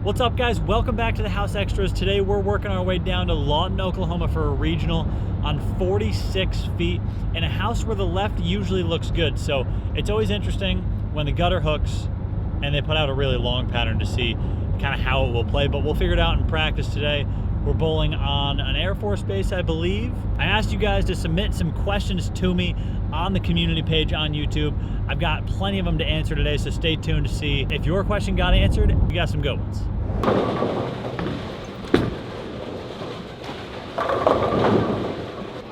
What's up, guys? Welcome back to the House Extras. Today we're working our way down to Lawton, Oklahoma for a regional on 46 feet in a house where the left usually looks good. So it's always interesting when the gutter hooks and they put out a really long pattern to see kind of how it will play, but we'll figure it out in practice today. We're bowling on an Air Force base, I believe. I asked you guys to submit some questions to me on the community page on YouTube. I've got plenty of them to answer today, so stay tuned to see if your question got answered. We got some good ones.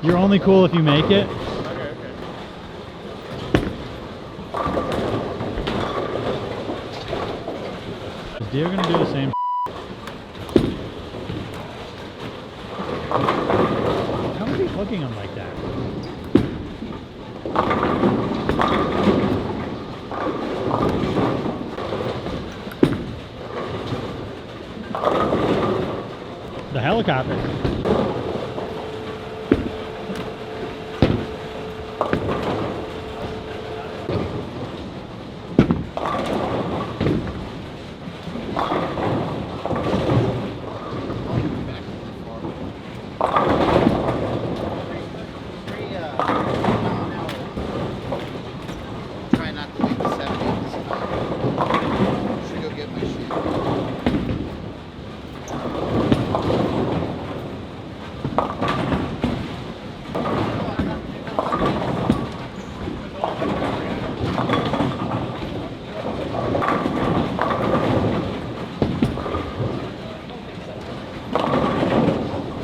You're only cool if you make it. Okay. Is Deer gonna do the same? How is he hooking him like that? The helicopter. Try not to leave the 70s. Should go get my shoe.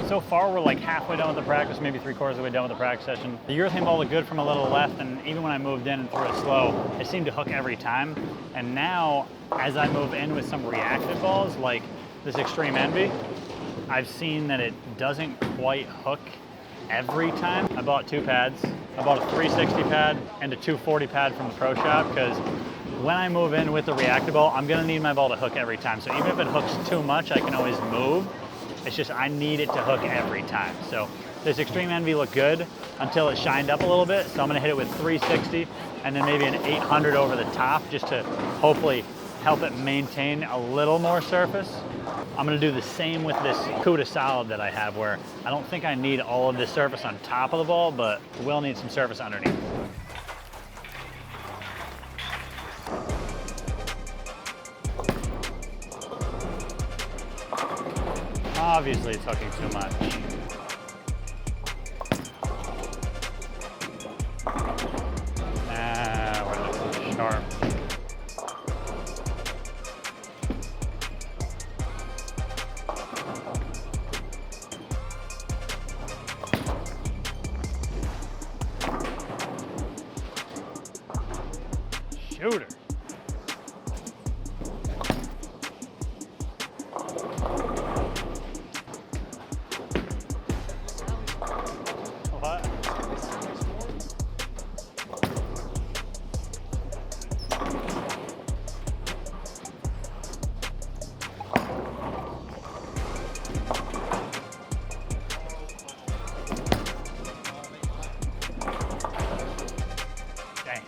So far, we're like halfway done with the practice, maybe 3/4 of the way done with the practice session. The urethane ball looked good from a little left, and even when I moved in and threw it slow, it seemed to hook every time. And now, as I move in with some reactive balls, like this Extreme Envy, I've seen that it doesn't quite hook every time. I bought 2 pads. I bought a 360 pad and a 240 pad from the pro shop, because when I move in with the reactive ball, I'm gonna need my ball to hook every time. So even if it hooks too much, I can always move. It's just I need it to hook every time. So this Extreme Envy looked good until it shined up a little bit. So I'm gonna hit it with 360 and then maybe an 800 over the top, just to hopefully help it maintain a little more surface. I'm gonna do the same with this Cuda Solid that I have, where I don't think I need all of this surface on top of the ball, but will need some surface underneath. Obviously it's hooking too much. We're looking sharp. Shooter. What? Dang.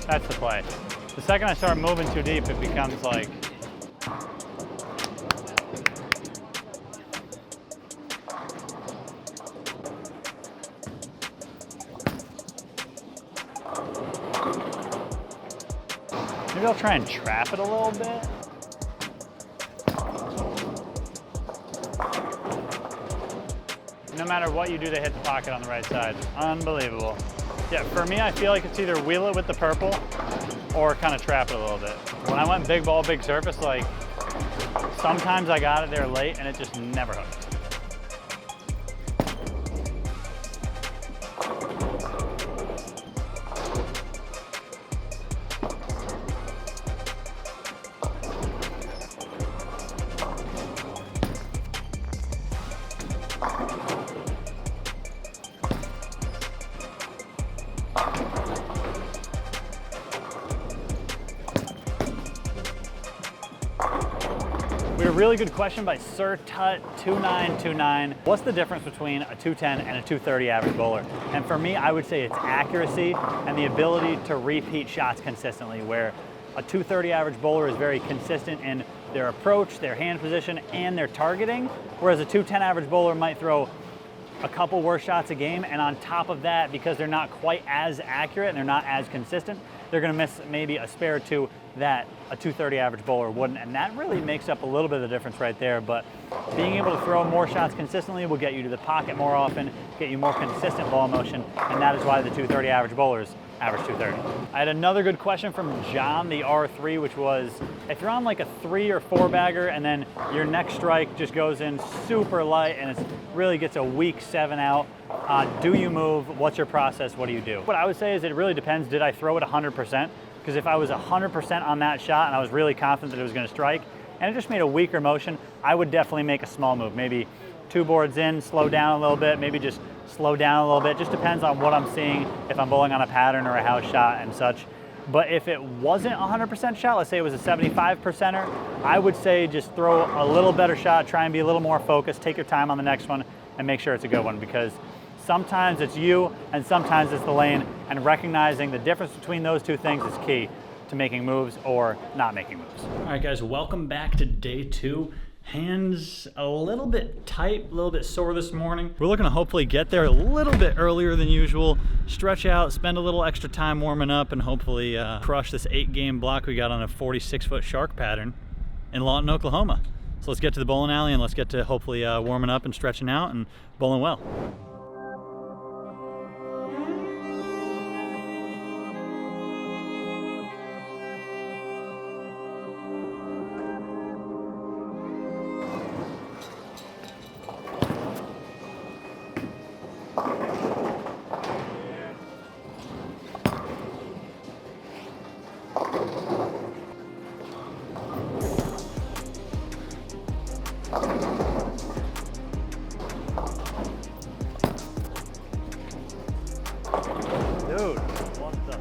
That's the play. The second I start moving too deep, it becomes like, maybe I'll try and trap it a little bit. No matter what you do, they hit the pocket on the right side. Unbelievable. Yeah, for me, I feel like it's either wheel it with the purple or kind of trap it a little bit. When I went big ball, big surface, like sometimes I got it there late and it just never hooked. really good question by Sir Tut 2929. What's the difference between a 210 and a 230 average bowler? And for me, I would say it's accuracy and the ability to repeat shots consistently, where a 230 average bowler is very consistent in their approach, their hand position, and their targeting, whereas a 210 average bowler might throw a couple worse shots a game, and on top of that, because they're not quite as accurate and they're not as consistent, they're gonna miss maybe a spare or two that a 230 average bowler wouldn't, and that really makes up a little bit of the difference right there. But being able to throw more shots consistently will get you to the pocket more often, get you more consistent ball motion, and that is why the 230 average bowlers average 230. I had another good question from John, the R3, which was, if you're on like a 3 or 4 bagger and then your next strike just goes in super light and it really gets a weak 7 out, do you move? What's your process? What do you do? What I would say is it really depends. Did I throw it 100%? Because if I was 100% on that shot and I was really confident that it was going to strike and it just made a weaker motion, I would definitely make a small move. Maybe 2 boards in, slow down a little bit, maybe just slow down a little bit. Just depends on what I'm seeing, if I'm bowling on a pattern or a house shot and such. But if it wasn't a 100% shot, let's say it was a 75%er, I would say just throw a little better shot, try and be a little more focused, take your time on the next one, and make sure it's a good one, because sometimes it's you and sometimes it's the lane, and recognizing the difference between those two things is key to making moves or not making moves. All right, guys, welcome back to day 2. Hands a little bit tight, a little bit sore this morning. We're looking to hopefully get there a little bit earlier than usual, stretch out, spend a little extra time warming up, and hopefully crush this 8-game block we got on a 46-foot shark pattern in Lawton, Oklahoma. So let's get to the bowling alley and let's get to hopefully warming up and stretching out and bowling well. Dude, what the?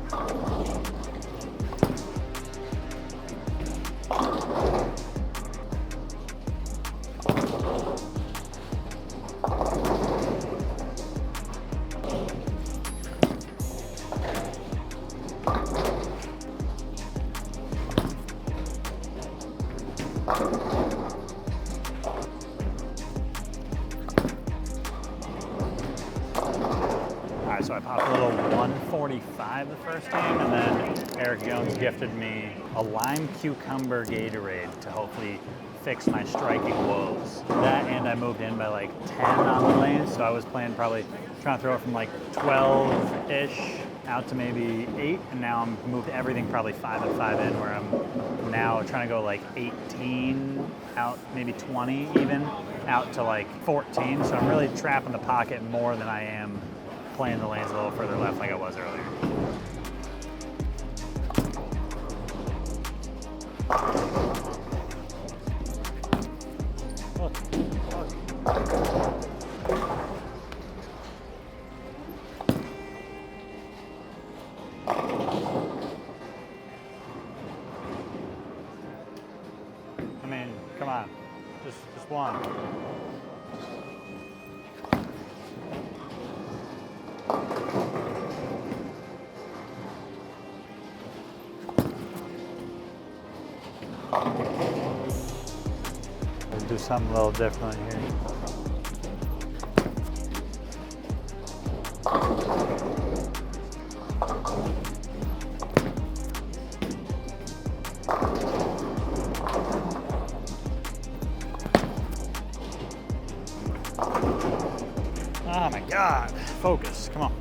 So I popped a little 145 the first game, and then Eric Jones gifted me a lime cucumber Gatorade to hopefully fix my striking woes. That, and I moved in by like 10 on the lane, so I was playing probably trying to throw it from like 12-ish out to maybe 8, and now I'm moved everything probably 5 and 5 in, where I'm now trying to go like 18 out, maybe 20 even, out to like 14, so I'm really trapping the pocket more than I am playing the lanes a little further left like I was earlier. I mean, come on, just one. Let's do something a little different here. Oh my God, focus, come on.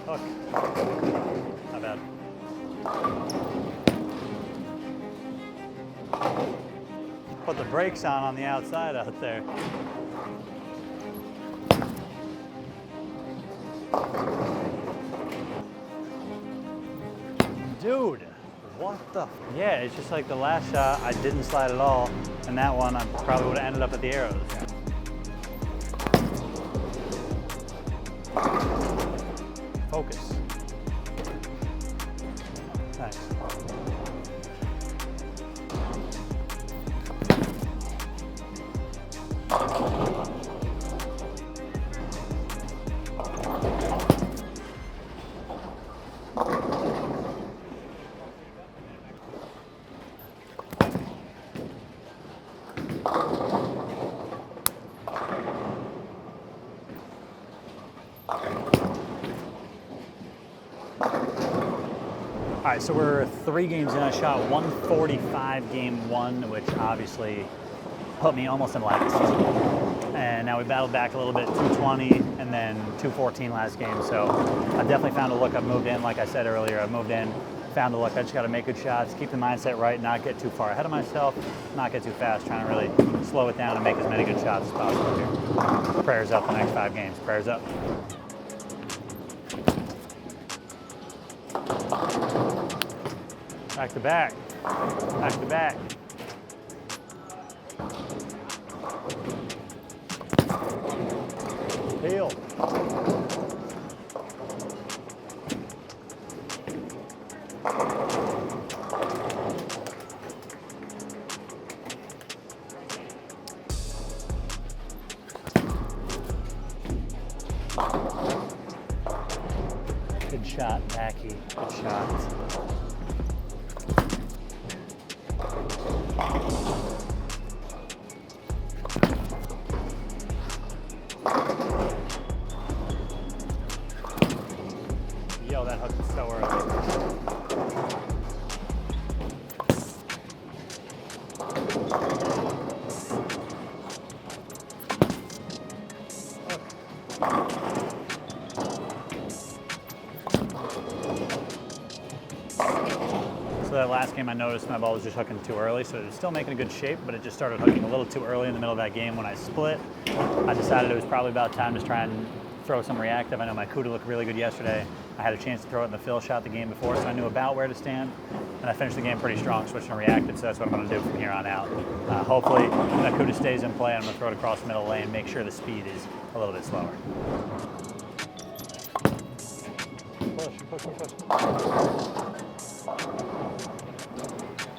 Hook. Not bad. brakes on the outside out there. Dude, what the? Yeah, it's just like the last shot, I didn't slide at all, and that one I probably would have ended up at the arrows. Focus. Nice. All right, so we're 3 games in. I shot 145 game 1, which obviously put me almost in last. And now we battled back a little bit, 220 and then 214 last game. So I definitely found a look. I've moved in, like I said earlier, I've moved in, found a look. I just got to make good shots, keep the mindset right, not get too far ahead of myself, not get too fast, trying to really slow it down and make as many good shots as possible here. Prayers up the next 5 games. Prayers up. Back to back, back to back. Peel. Good shot, Packy, good shot. Yo, that hook is so early. So that last game I noticed my ball was just hooking too early, so it was still making a good shape, but it just started hooking a little too early in the middle of that game when I split. I decided it was probably about time to try and throw some reactive. I know my CUDA looked really good yesterday. I had a chance to throw it in the fill shot the game before, so I knew about where to stand. And I finished the game pretty strong, switching to reactive, so that's what I'm going to do from here on out. Hopefully that CUDA stays in play. I'm going to throw it across the middle lane, make sure the speed is a little bit slower. Push, push, push.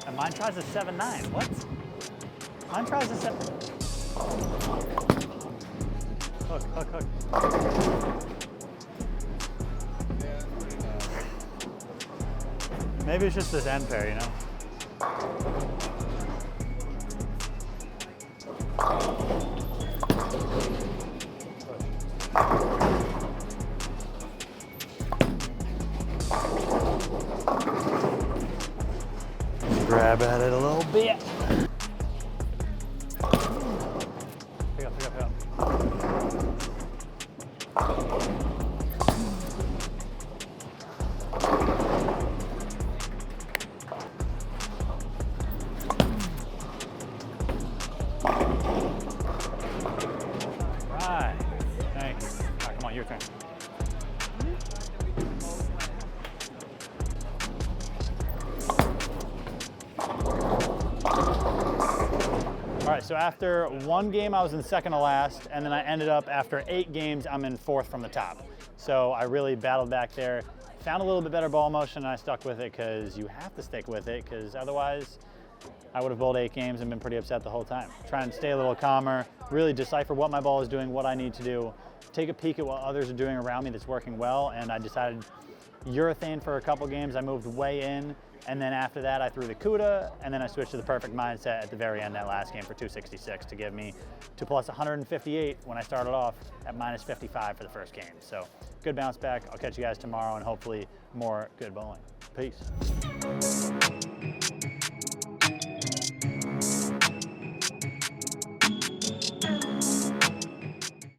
And mine tries a 7-9. What? Mine tries a 7. Hook, hook, hook. Maybe it's just this end pair, you know? Grab at it a little bit. Pick up, pick up, pick up. Right. Thank you. All right, come on, your turn. All right, so after 1 game, I was in second to last, and then I ended up, after 8 games, I'm in 4th from the top. So I really battled back there, found a little bit better ball motion, and I stuck with it because you have to stick with it, because otherwise I would have bowled 8 games and been pretty upset the whole time. Try and stay a little calmer, really decipher what my ball is doing, what I need to do, take a peek at what others are doing around me that's working well, and I decided urethane for a couple games. I moved way in, and then after that I threw the CUDA, and then I switched to the perfect mindset at the very end that last game for 266 to give me to plus 158 when I started off at minus 55 for the first game. So good bounce back. I'll catch you guys tomorrow and hopefully more good bowling. Peace.